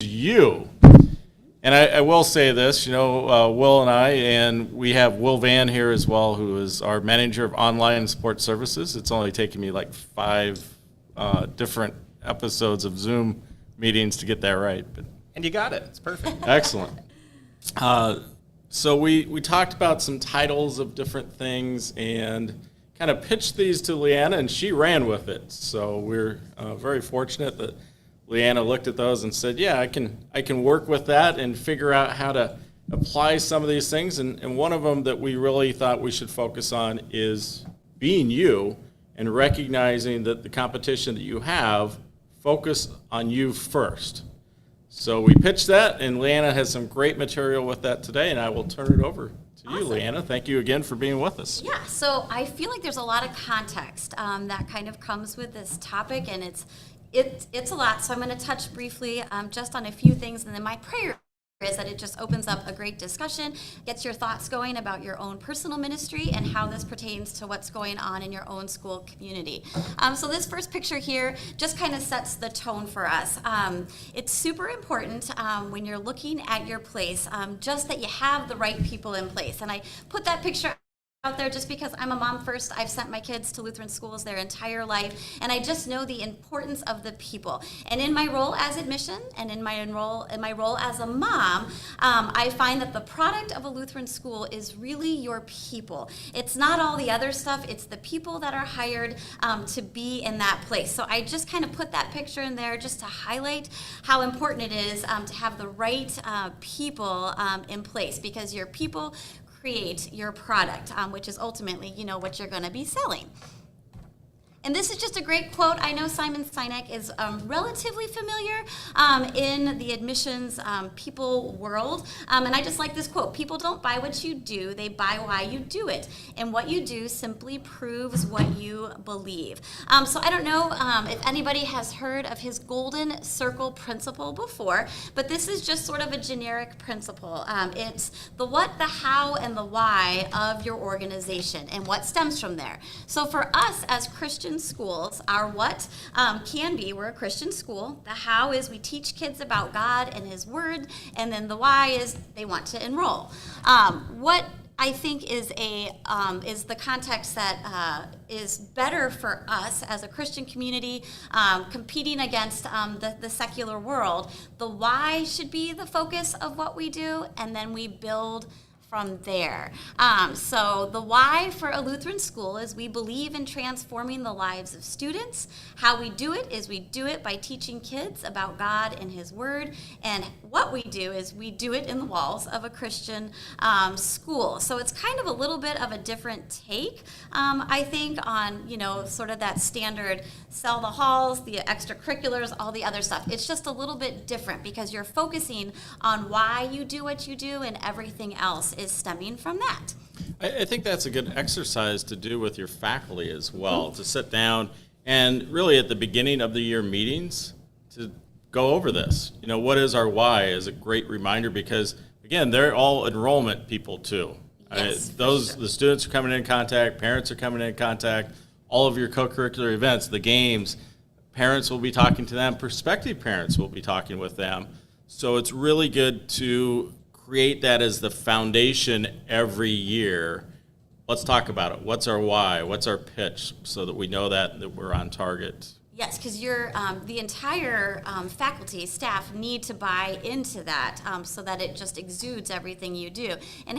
you. And I will say this, Will and and we have Will Van here as well, who is our manager of online support services. It's only taken me like 5 different episodes of Zoom meetings to get that right. And you got it. It's perfect. Excellent. So we talked about some titles of different things and kind of pitched these to Leanna, and she ran with it. So we're very fortunate that Leanna looked at those and said, yeah, I can work with that and figure out how to apply some of these things. And one of them that we really thought we should focus on is being you and recognizing that the competition that you have, focus on you first. So we pitched that, and Leanna has some great material with that today, and I will turn it over to you, Leanna. Thank you again for being with us. Yeah, so I feel like there's a lot of context that kind of comes with this topic, and it's a lot. So I'm going to touch briefly just on a few things, and then my prayer is that it just opens up a great discussion, gets your thoughts going about your own personal ministry and how this pertains to what's going on in your own school community. So this first picture here just kind of sets the tone for us. It's super important when you're looking at your place, just that you have the right people in place. And I put that picture out there just because I'm a mom first. I've sent my kids to Lutheran schools their entire life, and I just know the importance of the people. And in my role as admission and in my role as a mom, I find that the product of a Lutheran school is really your people. It's not all the other stuff. It's the people that are hired to be in that place. So I just kind of put that picture in there just to highlight how important it is to have the right people in place, because your people create your product, which is ultimately, what you're going to be selling. And this is just a great quote. I know Simon Sinek is relatively familiar in the admissions people world. And I just like this quote. People don't buy what you do, they buy why you do it. And what you do simply proves what you believe. So I don't know if anybody has heard of his golden circle principle before, but this is just sort of a generic principle. It's the what, the how, and the why of your organization and what stems from there. So for us as Christian schools, our what can be, we're a Christian school. The how is we teach kids about God and His Word, and then the why is they want to enroll. What I think is the context that is better for us as a Christian community competing against the secular world. The why should be the focus of what we do, and then we build from there. So the why for a Lutheran school is we believe in transforming the lives of students. How we do it is we do it by teaching kids about God and His Word. And what we do is we do it in the walls of a Christian school. So it's kind of a little bit of a different take, I think, on, sort of that standard sell the halls, the extracurriculars, all the other stuff. It's just a little bit different because you're focusing on why you do what you do, and everything else is stemming from that. I think that's a good exercise to do with your faculty as well, to sit down and really at the beginning of the year meetings to go over this. What is our why is a great reminder, because again, they're all enrollment people too. Yes, The sure. students are coming in contact, parents are coming in contact, all of your co-curricular events, the games, parents will be talking to them, prospective parents will be talking with them. So it's really good to create that as the foundation every year. Let's talk about it. What's our why? What's our pitch? So that we know that we're on target. Yes, because the entire faculty, staff need to buy into that so that it just exudes everything you do. And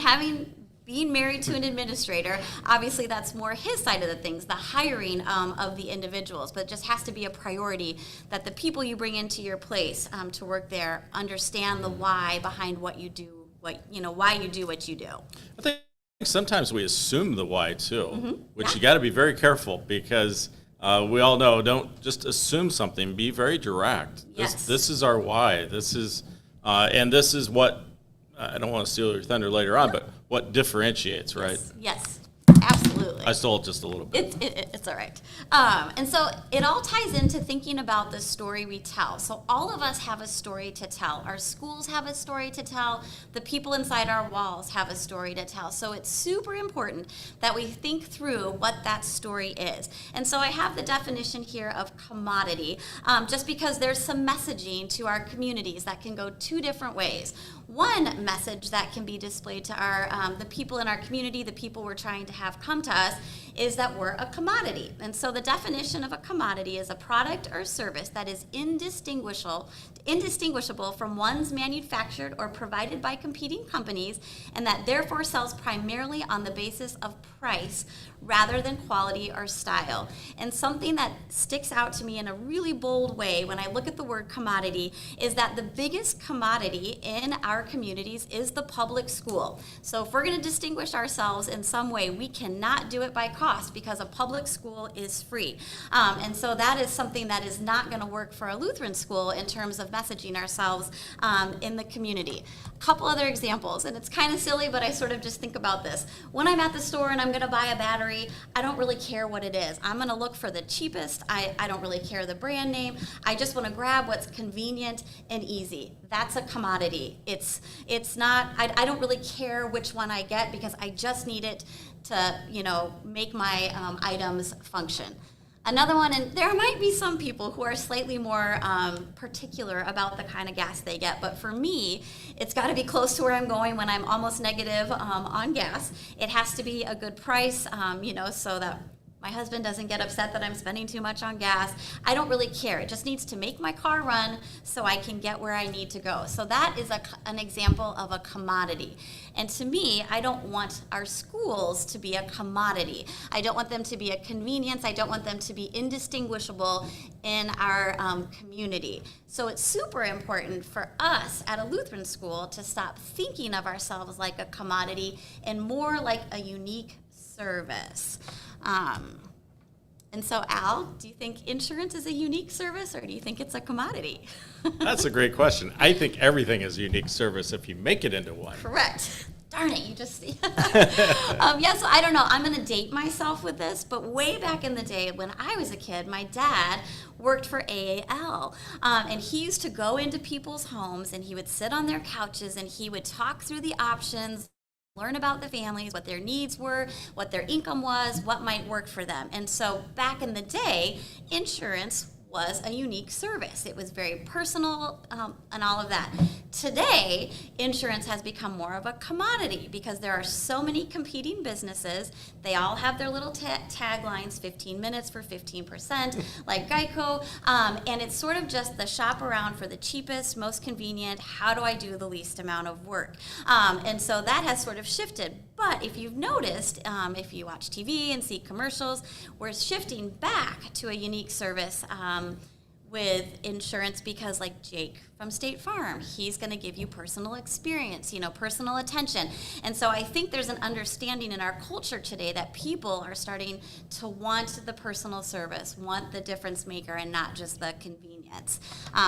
being married to an administrator, obviously that's more his side of the things, the hiring of the individuals, but it just has to be a priority that the people you bring into your place to work there understand the why behind what you do, why you do what you do. I think sometimes we assume the why too, which you got to be very careful, because we all know, don't just assume something, be very direct. Yes. This is our why. This is, and this is what, I don't want to steal your thunder later on, but what differentiates, right? Yes, absolutely. I stole it just a little bit. It's all right. And so it all ties into thinking about the story we tell. So all of us have a story to tell. Our schools have a story to tell. The people inside our walls have a story to tell. So it's super important that we think through what that story is. And so I have the definition here of commodity, just because there's some messaging to our communities that can go two different ways. One message that can be displayed to our the people in our community, the people we're trying to have come to us, is that we're a commodity. And so the definition of a commodity is a product or service that is indistinguishable from ones manufactured or provided by competing companies, and that therefore sells primarily on the basis of price rather than quality or style. And something that sticks out to me in a really bold way when I look at the word commodity is that the biggest commodity in our communities is the public school. So if we're going to distinguish ourselves in some way, we cannot do it by cost, because a public school is free. And so that is something that is not going to work for a Lutheran school in terms of messaging ourselves in the community. A couple other examples, and it's kind of silly, but I sort of just think about this. When I'm at the store and I'm going to buy a battery, I don't really care what it is. I'm going to look for the cheapest. I don't really care the brand name. I just want to grab what's convenient and easy. That's a commodity. It's not, I don't really care which one I get, because I just need it to, make my items function. Another one, and there might be some people who are slightly more particular about the kind of gas they get, but for me, it's got to be close to where I'm going when I'm almost negative on gas. It has to be a good price, so that my husband doesn't get upset that I'm spending too much on gas. I don't really care. It just needs to make my car run so I can get where I need to go. So that is an example of a commodity. And to me, I don't want our schools to be a commodity. I don't want them to be a convenience. I don't want them to be indistinguishable in our community. So it's super important for us at a Lutheran school to stop thinking of ourselves like a commodity and more like a unique service. And so, Al, do you think insurance is a unique service, or do you think it's a commodity? That's a great question. I think everything is a unique service if you make it into one. Correct. Darn it, you just... so I don't know. I'm going to date myself with this, but way back in the day when I was a kid, my dad worked for AAL, and he used to go into people's homes, and he would sit on their couches, and he would talk through the options, learn about the families, what their needs were, what their income was, what might work for them. And so back in the day, insurance was a unique service. It was very personal and all of that. Today, insurance has become more of a commodity because there are so many competing businesses. They all have their little taglines, 15 minutes for 15%, like Geico. And it's sort of just the shop around for the cheapest, most convenient, how do I do the least amount of work? And so that has sort of shifted. But if you've noticed, if you watch TV and see commercials, we're shifting back to a unique service with insurance because, like Jake from State Farm, he's going to give you personal experience, personal attention. And so I think there's an understanding in our culture today that people are starting to want the personal service, want the difference maker, and not just the convenience.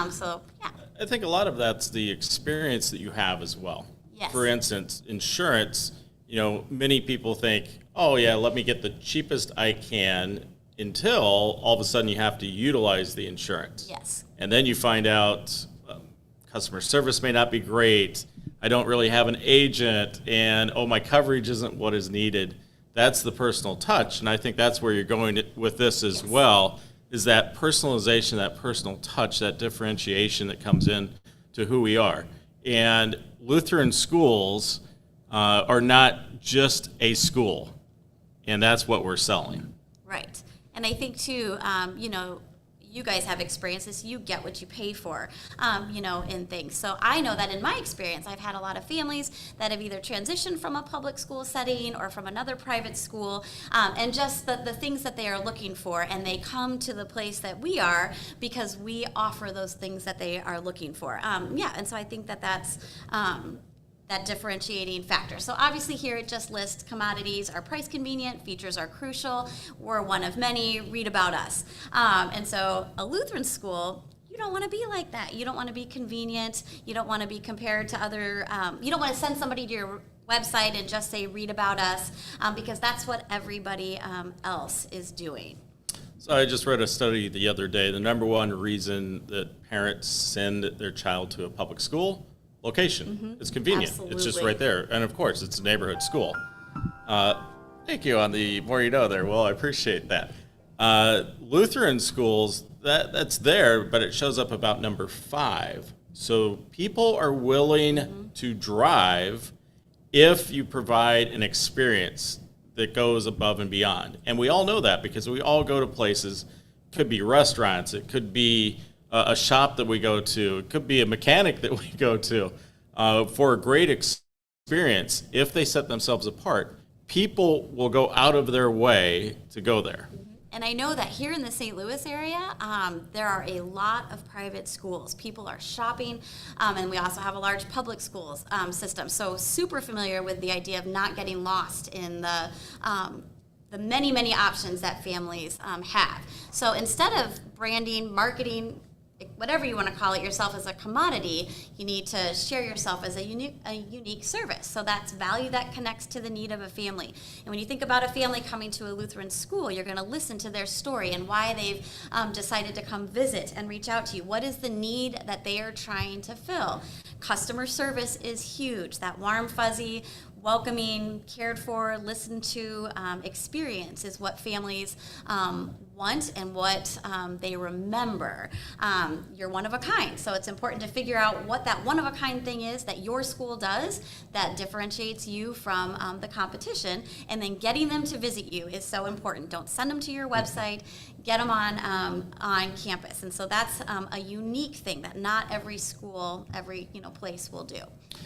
So, yeah. I think a lot of that's the experience that you have as well. Yes. For instance, insurance, many people think, oh yeah, let me get the cheapest I can, until all of a sudden you have to utilize the insurance. Yes. And then you find out customer service may not be great. I don't really have an agent, and my coverage isn't what is needed. That's the personal touch, and I think that's where you're going with this as well, is that personalization, that personal touch, that differentiation that comes in to who we are. And Lutheran schools are not just a school, and that's what we're selling. Right. And I think, too, you guys have experiences, you get what you pay for, in things. So I know that in my experience, I've had a lot of families that have either transitioned from a public school setting or from another private school, and just the things that they are looking for, and they come to the place that we are because we offer those things that they are looking for. And so I think that's that differentiating factor. So obviously here it just lists commodities are price convenient, features are crucial, we're one of many, read about us. And so a Lutheran school, you don't want to be like that. You don't want to be convenient. You don't want to be compared to other, you don't want to send somebody to your website and just say, read about us, because that's what everybody else is doing. So I just read a study the other day. The number one reason that parents send their child to a public school, location. It's convenient. It's just Absolutely. right there. And of course, it's a neighborhood school. Thank you on the more you know there, Will. I appreciate that. Lutheran schools, that's there, but it shows up about number 5. So people are willing to drive if you provide an experience that goes above and beyond. And we all know that because we all go to places. It could be restaurants. It could be a shop that we go to. It could be a mechanic that we go to. For a great experience, if they set themselves apart, people will go out of their way to go there. And I know that here in the St. Louis area, there are a lot of private schools. People are shopping, and we also have a large public schools system. So super familiar with the idea of not getting lost in the many, many options that families have. So instead of branding, marketing, whatever you want to call it, yourself as a commodity, you need to share yourself as a unique service. So that's value that connects to the need of a family. And when you think about a family coming to a Lutheran school, you're going to listen to their story and why they've decided to come visit and reach out to you. What is the need that they are trying to fill? Customer service is huge. That warm, fuzzy, welcoming, cared for, listened to experience is what families want and what they remember. You're one of a kind, so it's important to figure out what that one of a kind thing is that your school does that differentiates you from the competition, and then getting them to visit you is so important. Don't send them to your website, get them on campus, and so that's a unique thing that not every school, every place will do.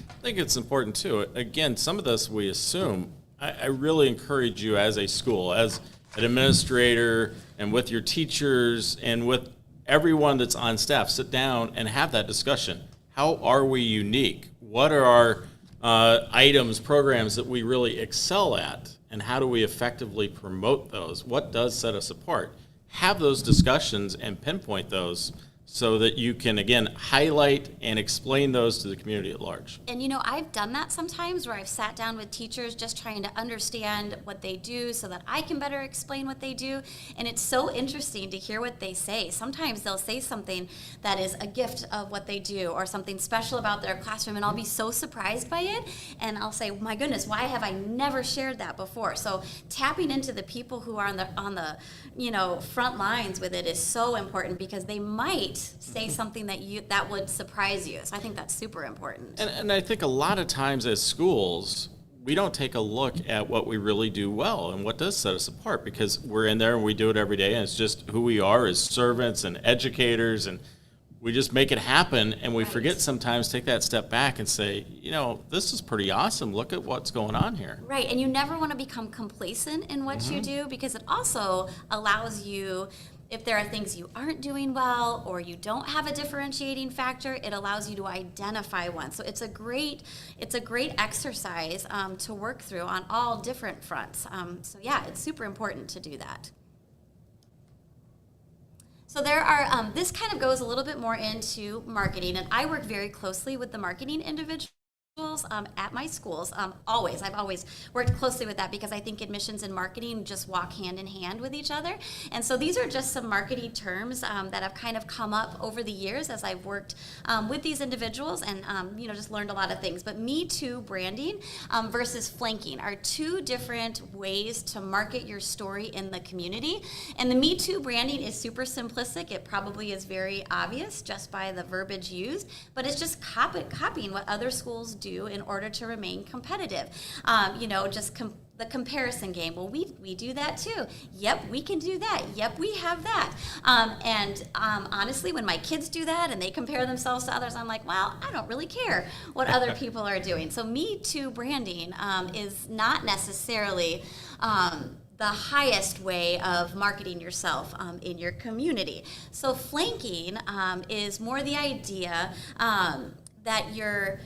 I think it's important too. Again, some of this we assume. I really encourage you as a school, as an administrator, and with your teachers, and with everyone that's on staff, sit down and have that discussion. How are we unique? What are our items, programs that we really excel at, and how do we effectively promote those? What does set us apart? Have those discussions and pinpoint those so that you can, again, highlight and explain those to the community at large. And I've done that sometimes where I've sat down with teachers just trying to understand what they do so that I can better explain what they do. And it's so interesting to hear what they say. Sometimes they'll say something that is a gift of what they do or something special about their classroom, and I'll be so surprised by it. And I'll say, my goodness, why have I never shared that before? So tapping into the people who are on the front lines with it is so important, because they might say something that would surprise you. So I think that's super important. And I think a lot of times as schools, we don't take a look at what we really do well and what does set us apart, because we're in there and we do it every day, and it's just who we are as servants and educators, and we just make it happen, and we forget sometimes take that step back and say, this is pretty awesome. Look at what's going on here. Right, and you never want to become complacent in what you do, because it also allows you, if there are things you aren't doing well or you don't have a differentiating factor, it allows you to identify one. So it's a great exercise to work through on all different fronts. So yeah, it's super important to do that. So there are, this kind of goes a little bit more into marketing, and I work very closely with the marketing individuals at my schools. I've always worked closely with that, because I think admissions and marketing just walk hand in hand with each other. And so these are just some marketing terms that have kind of come up over the years as I've worked with these individuals, and just learned a lot of things. But Me Too branding versus flanking are two different ways to market your story in the community. And the Me Too branding is super simplistic. It probably is very obvious just by the verbiage used, but it's just copying what other schools do in order to remain competitive. The comparison game. Well, we do that too. Yep, we can do that. Yep, we have that. Honestly, when my kids do that and they compare themselves to others, I'm like, well, I don't really care what other people are doing. So Me Too branding is not necessarily the highest way of marketing yourself in your community. So flanking is more the idea that you're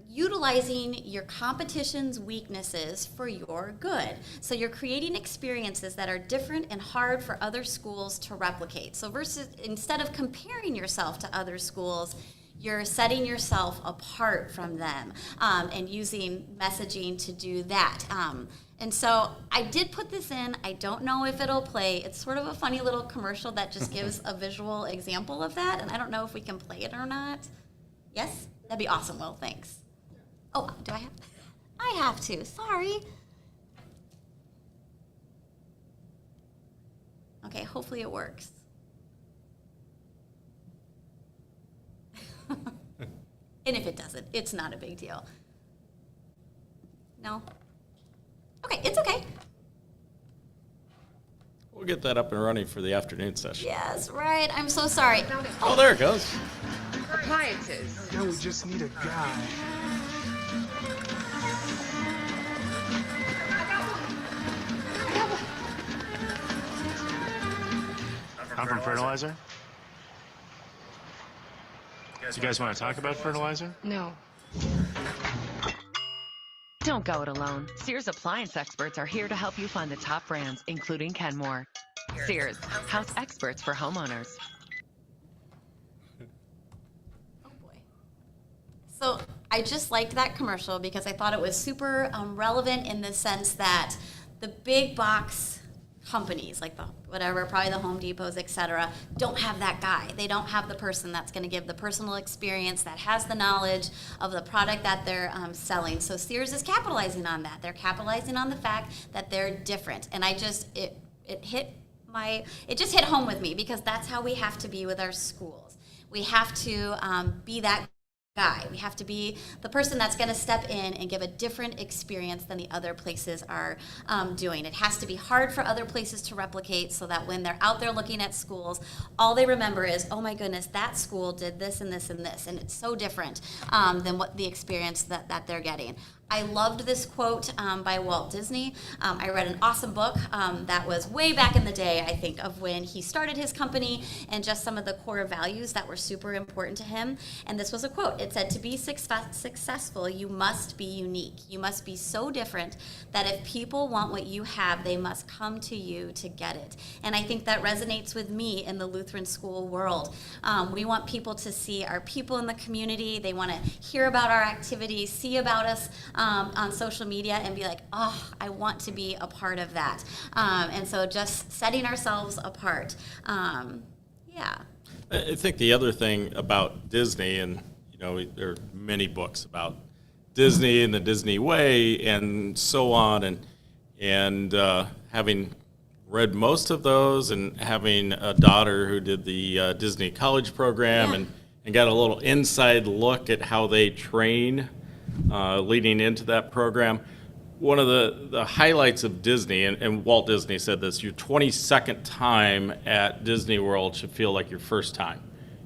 utilizing your competition's weaknesses for your good. So you're creating experiences that are different and hard for other schools to replicate. So instead of comparing yourself to other schools, You're setting yourself apart from them and using messaging to do that. And so I did put this in. I don't know if it'll play. It's sort of a funny little commercial that just gives a visual example of that, and I don't know if we can play it or not. Yes? That'd be awesome, Will. Thanks. Oh, do I have? I have to. Sorry. Okay, hopefully it works. And if it doesn't, it's not a big deal. No? Okay, it's okay. We'll get that up and running for the afternoon session. Yes, right. I'm so sorry. Oh, there it goes. Appliances. Now we just need a guy. I'm from fertilizer. You guys want to talk about fertilizer? No. Don't go it alone. Sears appliance experts are here to help you find the top brands, including Kenmore. Sears, house experts for homeowners. Oh boy. So I just liked that commercial because I thought it was super relevant in the sense that the big box companies, like the whatever, probably the Home Depots, et cetera, don't have that guy. They don't have the person that's going to give the personal experience, that has the knowledge of the product that they're selling. So Sears is capitalizing on that. They're capitalizing on the fact that they're different. And it just hit home with me because that's how we have to be with our schools. We have to be that guy. We have to be the person that's going to step in and give a different experience than the other places are doing. It has to be hard for other places to replicate so that when they're out there looking at schools, all they remember is, oh my goodness, that school did this and this and this, and it's so different than what the experience that they're getting. I loved this quote by Walt Disney. I read an awesome book that was way back in the day, I think, of when he started his company and just some of the core values that were super important to him. And this was a quote. It said, to be successful, you must be unique. You must be so different that if people want what you have, they must come to you to get it. And I think that resonates with me in the Lutheran school world. We want people to see our people in the community. They want to hear about our activities, see about us on social media and be like, oh, I want to be a part of that. And so just setting ourselves apart. Yeah. I think the other thing about Disney, and there are many books about Disney and the Disney way and so on, and having read most of those and having a daughter who did the Disney college program and got a little inside look at how they train leading into that program. One of the highlights of Disney, and Walt Disney said this, your 22nd time at Disney World should feel like your first time.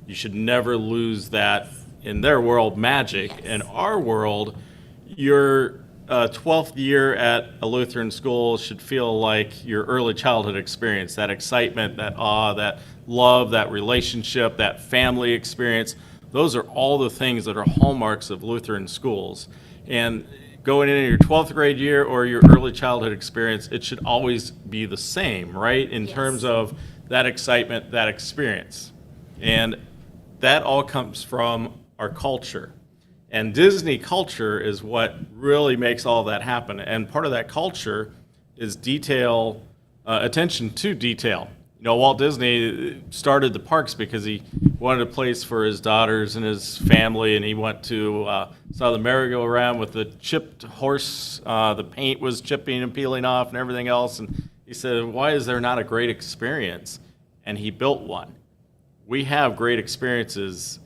You should never lose that, in their world, magic. Yes. In our world, your 12th year at a Lutheran school should feel like your early childhood experience, that excitement, that awe, that love, that relationship, that family experience. Those are all the things that are hallmarks of Lutheran schools. And going into your 12th grade year or your early childhood experience, it should always be the same, right? In terms of that excitement, that experience. And that all comes from our culture. And Disney culture is what really makes all that happen. And part of that culture is detail, attention to detail. Walt Disney started the parks because he wanted a place for his daughters and his family, and he went to saw the merry-go-round with the chipped horse. The paint was chipping and peeling off and everything else. And he said, why is there not a great experience? And he built one. We have great experiences,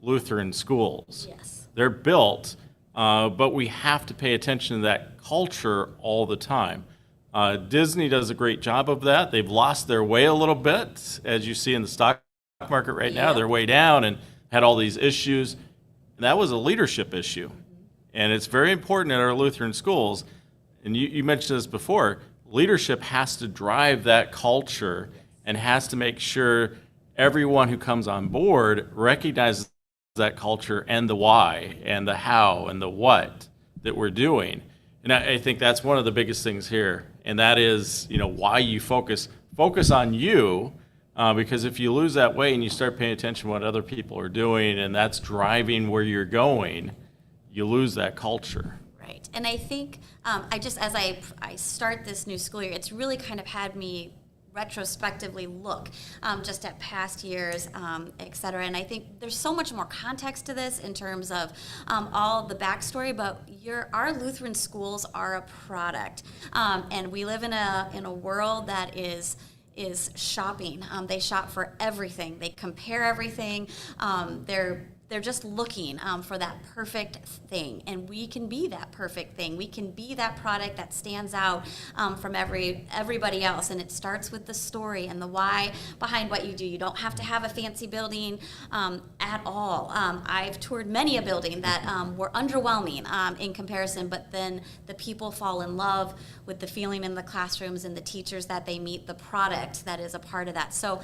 Lutheran schools. Yes. They're built, but we have to pay attention to that culture all the time. Disney does a great job of that. They've lost their way a little bit, as you see in the stock market right now. They're way down and had all these issues. And that was a leadership issue. And it's very important in our Lutheran schools. And you mentioned this before. Leadership has to drive that culture and has to make sure everyone who comes on board recognizes that culture and the why and the how and the what that we're doing. And I think that's one of the biggest things here. And that is, why you focus on you, Because if you lose that way and you start paying attention to what other people are doing and that's driving where you're going, you lose that culture. Right. And I think as I start this new school year, it's really kind of had me retrospectively look just at past years, et cetera. And I think there's so much more context to this in terms of all the backstory, but our Lutheran schools are a product. And we live in a world that is shopping. They shop for everything. They compare everything. They're just looking for that perfect thing, and we can be that perfect thing. We can be that product that stands out from everybody else, and it starts with the story and the why behind what you do. You don't have to have a fancy building at all. I've toured many a building that were underwhelming in comparison, but then the people fall in love with the feeling in the classrooms and the teachers that they meet, the product that is a part of that. So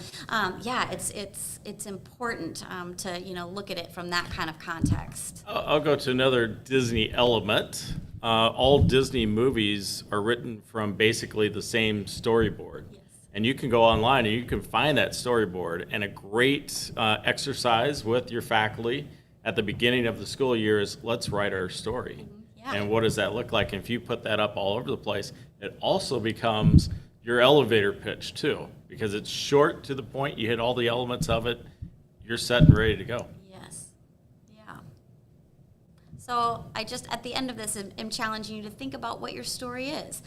it's important to look at it from that kind of context. I'll go to another Disney element. All Disney movies are written from basically the same storyboard. Yes. And you can go online and you can find that storyboard. And a great exercise with your faculty at the beginning of the school year is let's write our story. Yeah. And what does that look like? And if you put that up all over the place, it also becomes your elevator pitch too, because it's short to the point, you hit all the elements of it, you're set and ready to go. So I just, at the end of this, am challenging you to think about what your story is,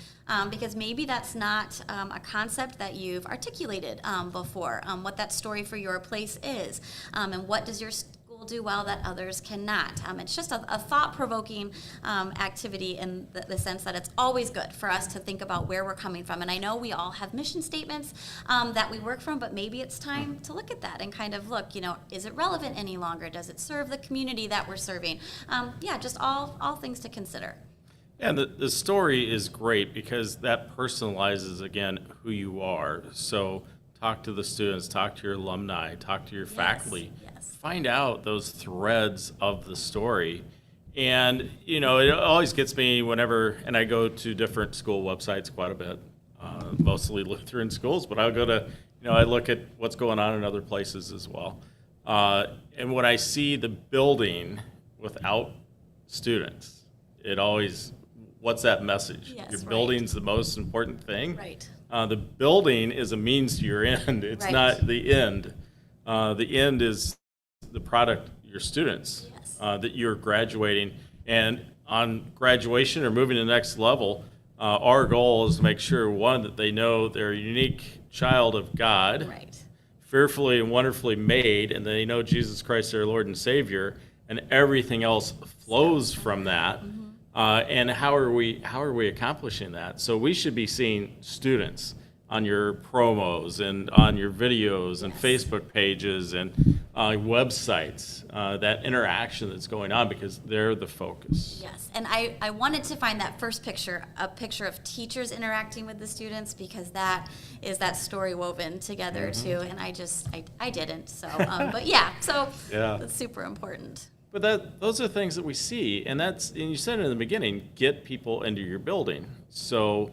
because maybe that's not a concept that you've articulated before, what that story for your place is, and what does your school do well that others cannot. It's just a thought-provoking activity in the sense that it's always good for us to think about where we're coming from. And I know we all have mission statements that we work from, but maybe it's time to look at that and kind of look, is it relevant any longer? Does it serve the community that we're serving? Just all things to consider. And the story is great because that personalizes, again, who you are. So talk to the students, talk to your alumni, talk to your faculty. Yes. Find out those threads of the story. And, it always gets me whenever, and I go to different school websites quite a bit, mostly Lutheran schools, but I'll go to, I look at what's going on in other places as well. And when I see the building without students, it always, what's that message? Yes, your right. building's the most important thing. Right. The building is a means to your end. It's Right. not the end. The end is the product, your students, Yes. that you're graduating. And on graduation or moving to the next level, our goal is to make sure, one, that they know they're a unique child of God, Right. fearfully and wonderfully made, and they know Jesus Christ, their Lord and Savior, and everything else flows from that. And how are we accomplishing that? So we should be seeing students on your promos and on your videos and Facebook pages and websites, that interaction that's going on because they're the focus. Yes, and I wanted to find that first picture, a picture of teachers interacting with the students, because that is that story woven together too, and I didn't, so, but so Yeah. that's super important. But those are things that we see, and you said it in the beginning, get people into your building. So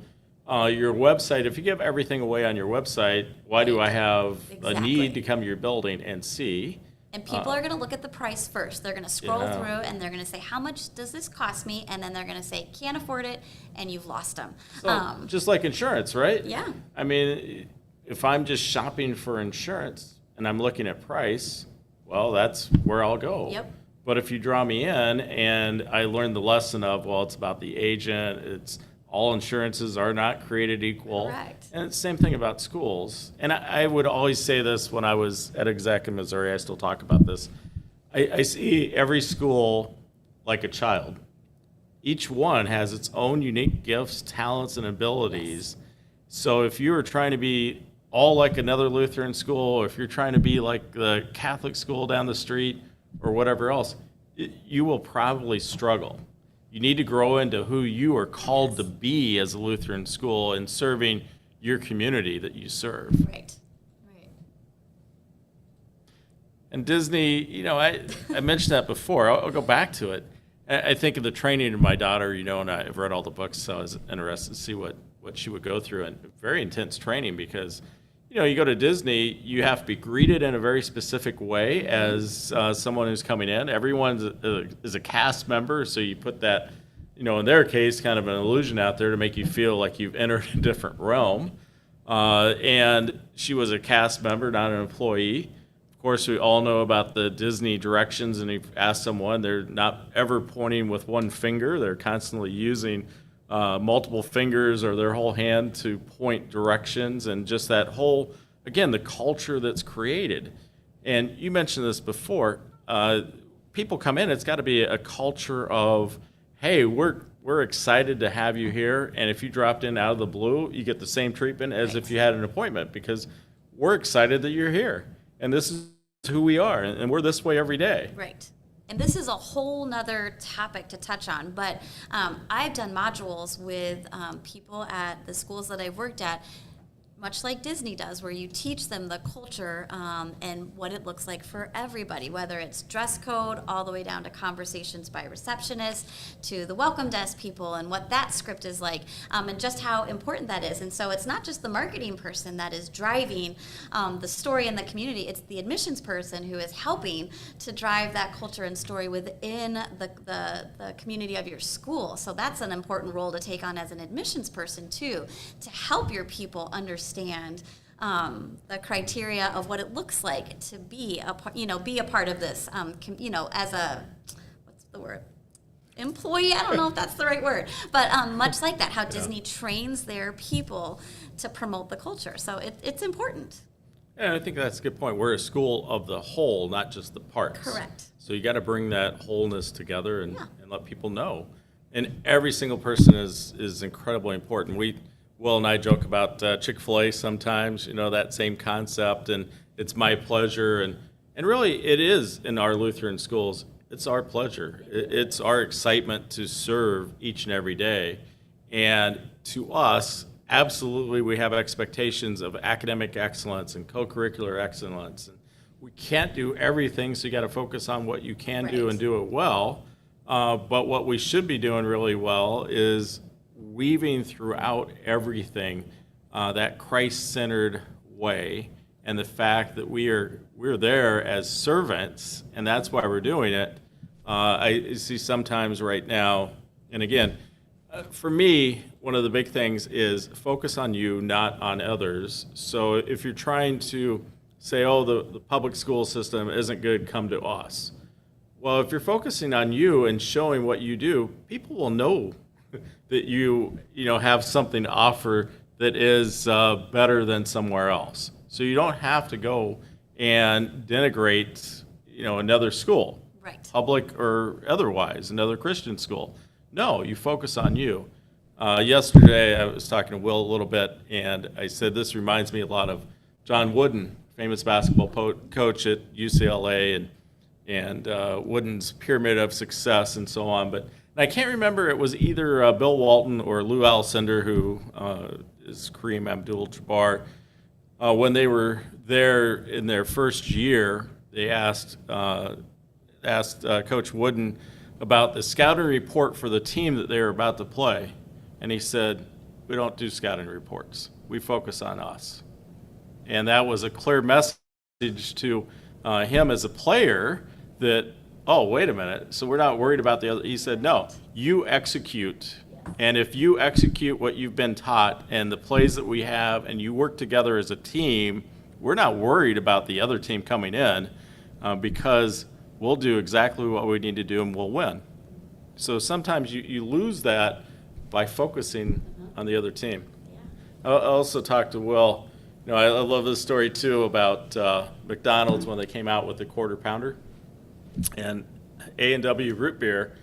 your website, if you give everything away on your website, why do I have a Exactly. need to come to your building and see? And people are going to look at the price first. They're going to scroll Yeah. through and they're going to say, how much does this cost me? And then they're going to say, can't afford it, and you've lost them. So, just like insurance, right? Yeah. I mean, if I'm just shopping for insurance and I'm looking at price, well, that's where I'll go. Yep. But if you draw me in and I learn the lesson of, well, it's about the agent, it's all insurances are not created equal. Correct. And it's the same thing about schools. And I would always say this when I was at Exec in Missouri, I still talk about this. I see every school like a child. Each one has its own unique gifts, talents, and abilities. So if you are trying to be all like another Lutheran school, or if you're trying to be like the Catholic school down the street, or whatever else, you will probably struggle. You need to grow into who you are called to be as a Lutheran school and serving your community that you serve. Right. And Disney, I mentioned that before. I'll go back to it. I think of the training of my daughter, and I've read all the books, so I was interested to see what she would go through. And very intense training because, you go to Disney, you have to be greeted in a very specific way as someone who's coming in. Everyone is a cast member, so you put that, in their case, kind of an illusion out there to make you feel like you've entered a different realm. And she was a cast member, not an employee. Of course, we all know about the Disney directions, and if you ask someone, they're not ever pointing with one finger. They're constantly using multiple fingers or their whole hand to point directions, and just that whole, again, the culture that's created. And you mentioned this before. People come in, it's got to be a culture of, hey, we're excited to have you here, and if you dropped in out of the blue, you get the same treatment as if you had an appointment, because we're excited that you're here. And this is who we are, and we're this way every day. Right. And this is a whole nother topic to touch on, but I've done modules with people at the schools that I've worked at, much like Disney does, where you teach them the culture and what it looks like for everybody, whether it's dress code all the way down to conversations by receptionists to the welcome desk people and what that script is like, and just how important that is. And so it's not just the marketing person that is driving the story in the community, it's the admissions person who is helping to drive that culture and story within the community of your school. So that's an important role to take on as an admissions person too, to help your people understand the criteria of what it looks like to be a part of this, as a, what's the word? Employee? I don't know if that's the right word, but much like that, how Disney trains their people to promote the culture. So it's important. And I think that's a good point. We're a school of the whole, not just the parts. Correct. So you got to bring that wholeness together and let people know. And every single person is incredibly important. Will and I joke about Chick-fil-A sometimes, that same concept, and it's my pleasure. And really, it is in our Lutheran schools. It's our pleasure. It's our excitement to serve each and every day. And to us, absolutely, we have expectations of academic excellence and co-curricular excellence. And we can't do everything, so you got to focus on what you can do and do it well. But what we should be doing really well is weaving throughout everything that Christ-centered way, and the fact that we're there as servants, and that's why we're doing it. I see sometimes right now, and again, for me, one of the big things is focus on you, not on others. So if you're trying to say, oh, the public school system isn't good, come to us. Well, if you're focusing on you and showing what you do, people will know that you have something to offer that is better than somewhere else. So you don't have to go and denigrate, another school, Right. public or otherwise, another Christian school. No, you focus on you. Yesterday, I was talking to Will a little bit, and I said this reminds me a lot of John Wooden, famous basketball coach at UCLA, and Wooden's pyramid of success and so on. But I can't remember, it was either Bill Walton or Lou Alcindor, who is Kareem Abdul-Jabbar. When they were there in their first year, they asked Coach Wooden about the scouting report for the team that they were about to play. And he said, we don't do scouting reports. We focus on us. And that was a clear message to him as a player that, oh, wait a minute, so we're not worried about the other. He said, no, you execute. And if you execute what you've been taught and the plays that we have, and you work together as a team, we're not worried about the other team coming in because we'll do exactly what we need to do and we'll win. So sometimes you lose that by focusing on the other team. I also talked to Will. I love this story too about McDonald's when they came out with the quarter pounder, and A&W root beer,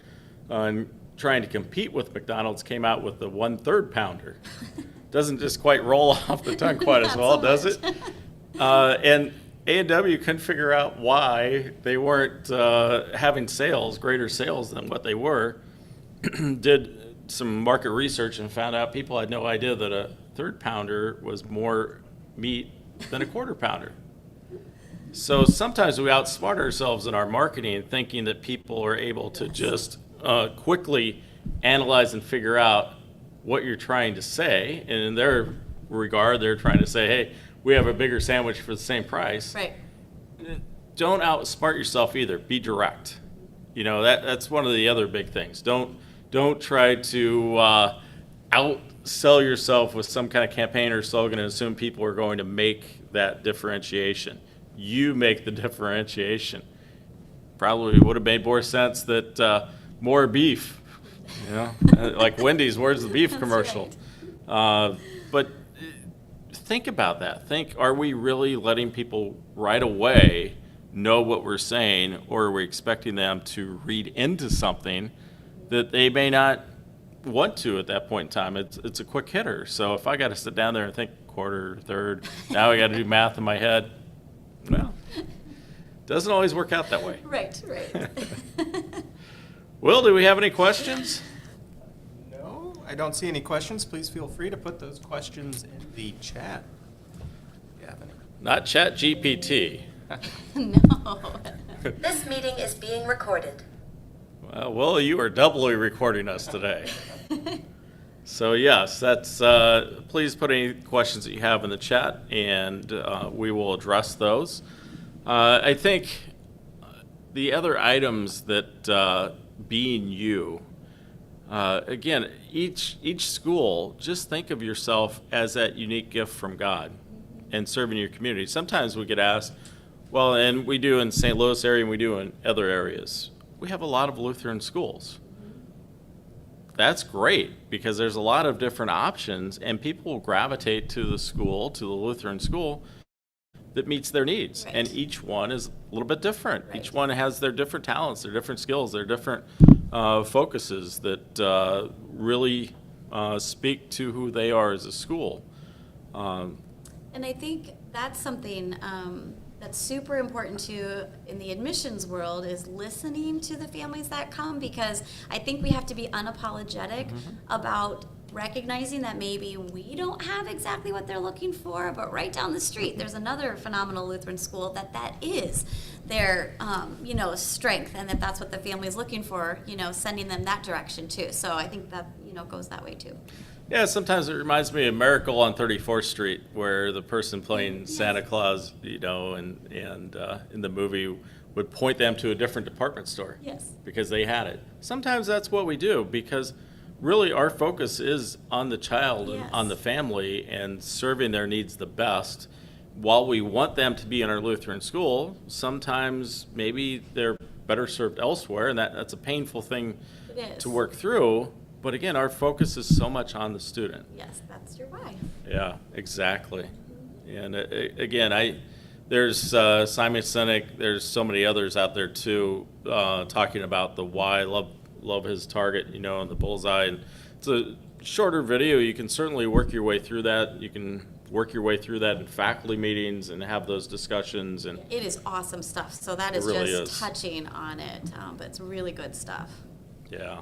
and trying to compete with McDonald's, came out with the 1/3 pounder. Doesn't just quite roll off the tongue quite as well, does it? And A&W couldn't figure out why they weren't having greater sales than what they were. Did some market research and found out people had no idea that a 1/3 pounder was more meat than a quarter pounder. So sometimes we outsmart ourselves in our marketing, thinking that people are able to just quickly analyze and figure out what you're trying to say. And in their regard, they're trying to say, hey, we have a bigger sandwich for the same price. Right. Don't outsmart yourself either. Be direct. You know, that's one of the other big things. Don't try to outsell yourself with some kind of campaign or slogan and assume people are going to make that differentiation. You make the differentiation. Probably would have made more sense that more beef, you know, like Wendy's, where's the beef That's commercial? But think about that. Are we really letting people right away know what we're saying, or are we expecting them to read into something that they may not want to at that point in time? It's a quick hitter. So if I got to sit down there and think quarter, third, now I got to do math in my head, well, doesn't always work out that way. Right. Will, do we have any questions? No, I don't see any questions. Please feel free to put those questions in the chat. If you have any. Not Chat GPT. No. This meeting is being recorded. Well, Will, you are doubly recording us today. So yes, that's. Please put any questions that you have in the chat, and we will address those. I think the other items that being you, again, each school, just think of yourself as that unique gift from God and serving your community. Sometimes we get asked, well, and we do in St. Louis area and we do in other areas. We have a lot of Lutheran schools. That's great because there's a lot of different options and people will gravitate to the Lutheran school that meets their needs. Right. And each one is a little bit different. Right. Each one has their different talents, their different skills, their different focuses that really speak to who they are as a school. And I think that's something that's super important too in the admissions world is listening to the families that come, because I think we have to be unapologetic about recognizing that maybe we don't have exactly what they're looking for, but right down the street there's another phenomenal Lutheran school that is their strength, and that's what the family is looking for, sending them that direction too. So I think that goes that way too. Yeah, sometimes it reminds me of Miracle on 34th Street, where the person playing Santa Claus, and in the movie would point them to a different department store. Yes. Because they had it. Sometimes that's what we do, because really our focus is on the child and Yes. on the family and serving their needs the best. While we want them to be in our Lutheran school, sometimes maybe they're better served elsewhere, and that's a painful thing It is. to work through. But again, our focus is so much on the student. Yes, that's your why. Yeah, exactly. And again, there's Simon Sinek. There's so many others out there too, talking about the why. Love his target, and the bullseye. And it's a shorter video. You can certainly work your way through that. You can work your way through that in faculty meetings and have those discussions. And It is awesome stuff. So that is really just is. touching on it, but it's really good stuff. yeah.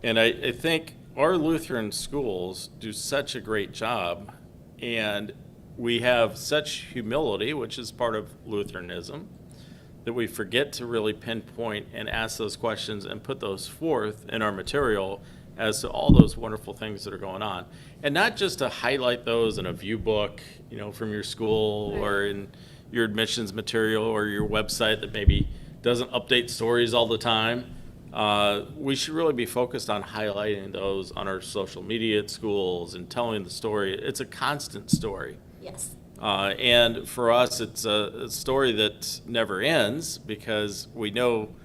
And I think our Lutheran schools do such a great job, and we have such humility, which is part of Lutheranism, that we forget to really pinpoint and ask those questions and put those forth in our material as to all those wonderful things that are going on. And not just to highlight those in a view book, from your school or in your admissions material or your website that maybe doesn't update stories all the time. We should really be focused on highlighting those on our social media at schools and telling the story. It's a constant story. Yes. And for us, it's a story that never ends, because we know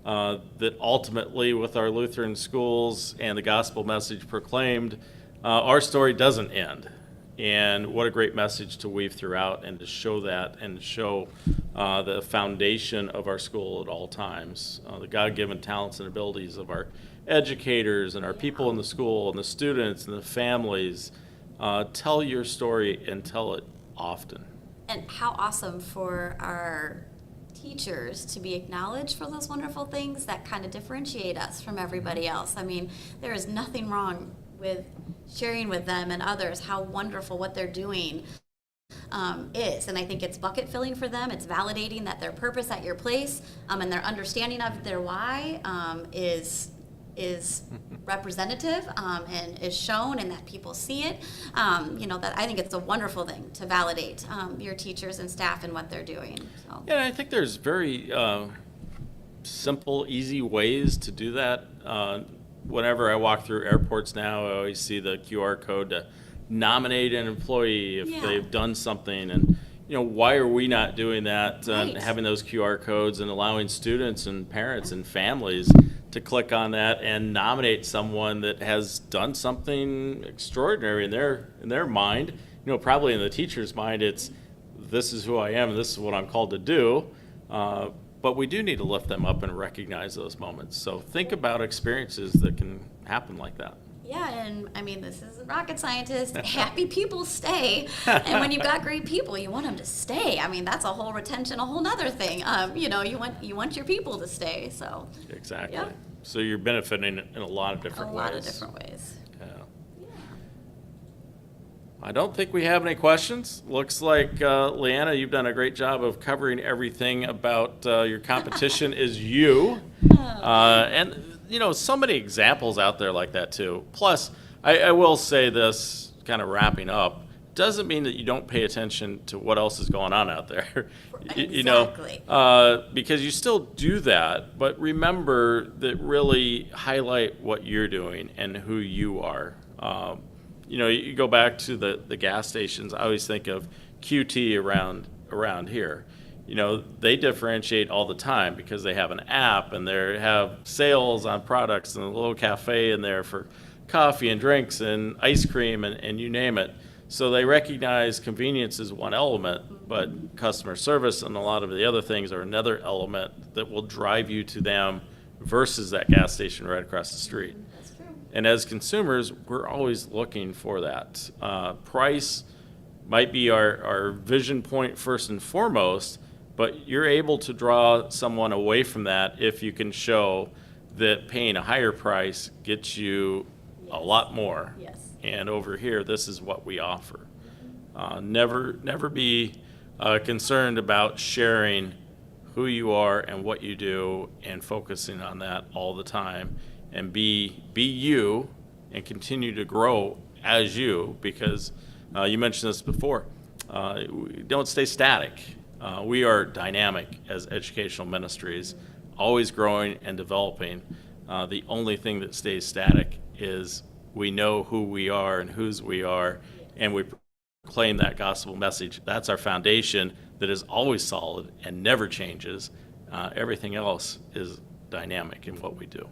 that ultimately with our Lutheran schools and the gospel message proclaimed, our story doesn't end. And what a great message to weave throughout and to show that and show the foundation of our school at all times, the God-given talents and abilities of our educators and our people in the school and the students and the families. Tell your story and tell it often. And how awesome for our teachers to be acknowledged for those wonderful things that kind of differentiate us from everybody else. I mean, there is nothing wrong with sharing with them and others how wonderful what they're doing is. And I think it's bucket filling for them. It's validating that their purpose at your place and their understanding of their why is is representative and is shown and that people see it, that I think it's a wonderful thing to validate your teachers and staff and what they're doing. So. Yeah, I think there's very simple, easy ways to do that. Whenever I walk through airports now, I always see the QR code to nominate an employee if they've done something. And, why are we not doing that, Right. having those QR codes and allowing students and parents and families to click on that and nominate someone that has done something extraordinary in their mind? Probably in the teacher's mind, it's, this is who I am and this is what I'm called to do. But we do need to lift them up and recognize those moments. So think about experiences that can happen like that. Yeah, and I mean, this is a rocket scientist. Happy people stay. And when you've got great people, you want them to stay. I mean, that's a whole retention, a whole nother thing. You want your people to stay. So Exactly. Yeah. So you're benefiting in a lot of different ways. a lot of different ways. Yeah. I don't think we have any questions. Looks like, Leanna, you've done a great job of covering everything about your competition is you. And, so many examples out there like that, too. Plus, I will say this, kind of wrapping up, doesn't mean that you don't pay attention to what else is going on out there. Exactly. Because you still do that, but remember that really highlight what you're doing and who you are. You go back to the gas stations. I always think of QT around here. They differentiate all the time because they have an app and they have sales on products and a little cafe in there for coffee and drinks and ice cream and you name it. So they recognize convenience is one element, but customer service and a lot of the other things are another element that will drive you to them versus that gas station right across the street. That's true. And as consumers, we're always looking for that. Price might be our vision point first and foremost, but you're able to draw someone away from that if you can show that paying a higher price gets you a lot more. Yes. And over here, this is what we offer. Never be concerned about sharing who you are and what you do and focusing on that all the time. And be you and continue to grow as you, because you mentioned this before. Don't stay static. We are dynamic as educational ministries, always growing and developing. The only thing that stays static is we know who we are and whose we are, and we proclaim that gospel message. That's our foundation that is always solid and never changes. Everything else is dynamic in what we do.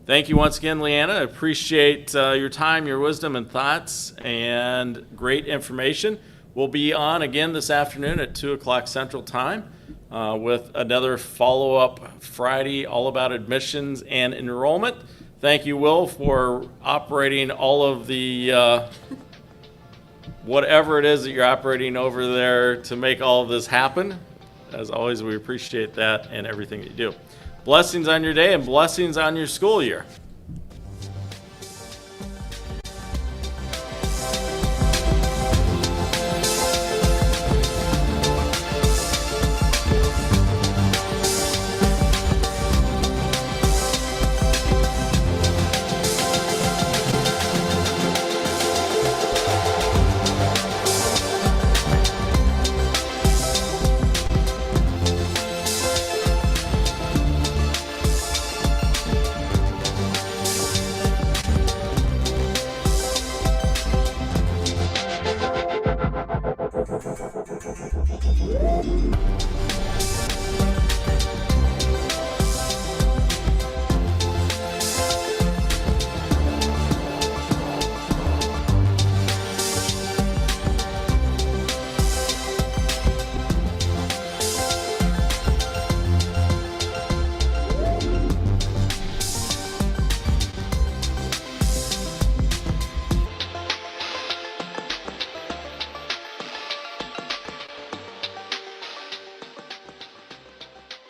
Thank you once again, Leanna. I appreciate your time, your wisdom, and thoughts, and great information. We'll be on again this afternoon at 2 o'clock Central Time with another follow-up Friday all about admissions and enrollment. Thank you, Will, for operating all of the whatever it is that you're operating over there to make all of this happen. As always, we appreciate that and everything that you do. Blessings on your day and blessings on your school year.